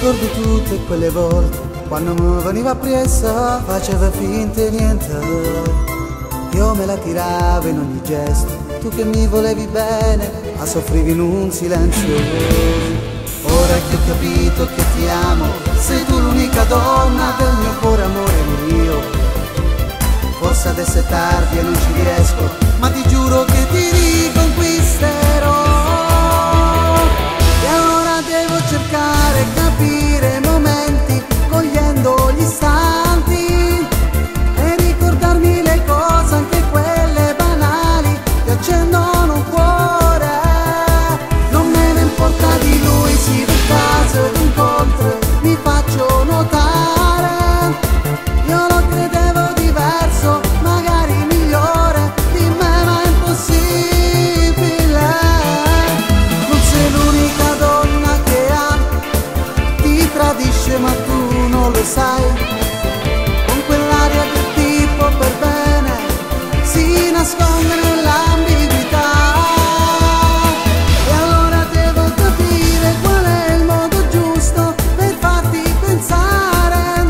ricordo tutte quelle volte quando mi veniva appresso, faceva finta di niente. Io me la tiravo in ogni gesto, tu che mi volevi bene, ma soffrivi in un silenzio. Ora che ho capito che ti amo, sei tu l'unica donna del mio cuore, amore mio. Forse adesso è tardi e non ci riesco, ma ti giuro che ti riconquisterò. E allora devo cercare, capire i momenti, cogliendo gli istanti, e ricordarmi le cose, anche quelle banali, che accendono un cuore. Non me ne importa di lui, sì, per caso d'incontro mi faccio notare. Io lo credevo diverso, magari migliore di me, ma è impossibile. Non sei l'unica donna che ama, ti tradisce ma tu non lo sai. Con quell'aria del tipo per bene si nasconde nell'ambiguità. E allora devo capire qual è il modo giusto per farti pensare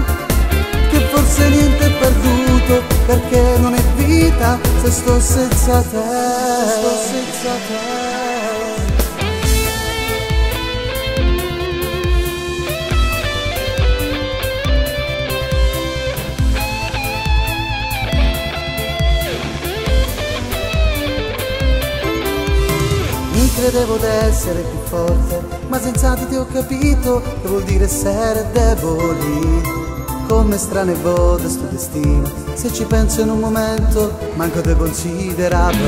che forse niente è perduto, perché non è vita se sto senza te. Mi credevo d'essere più forte, ma senza di te ho capito che vuol dire essere deboli. Come strane vode sto destino, se ci penso in un momento manco te consideravo.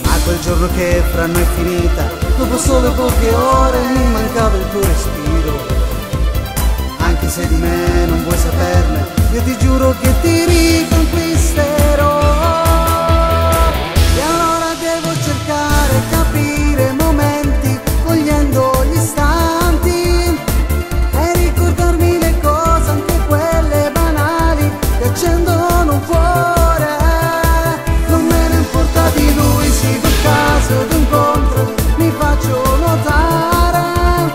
Ma quel giorno che fra noi è finita, dopo solo poche ore mi mancava il tuo respiro. Anche se di me non vuoi saperne, io ti giuro che ti riconquisterò. E allora devo cercare, capire i momenti, cogliendo gli istanti, e ricordarmi le cose, anche quelle banali, che accendono un cuore. Non me ne importa di lui, sì, per caso d'incontro mi faccio notare.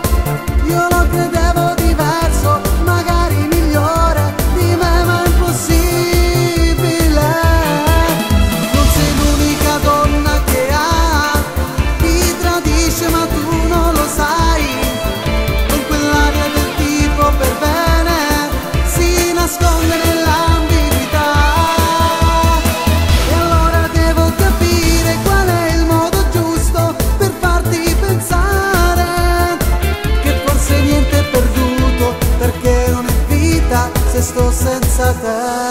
Io lo credevo diverso, magari migliore di me, ma è impossibile. Non sei l'unica donna che ha, ti tradisce ma tu non lo sai. Con quell'aria del tipo per bene si nasconde nell'ambiguità. E allora devo capire qual è il modo giusto per farti pensare che forse niente è perduto, perché non è vita se sto senza te.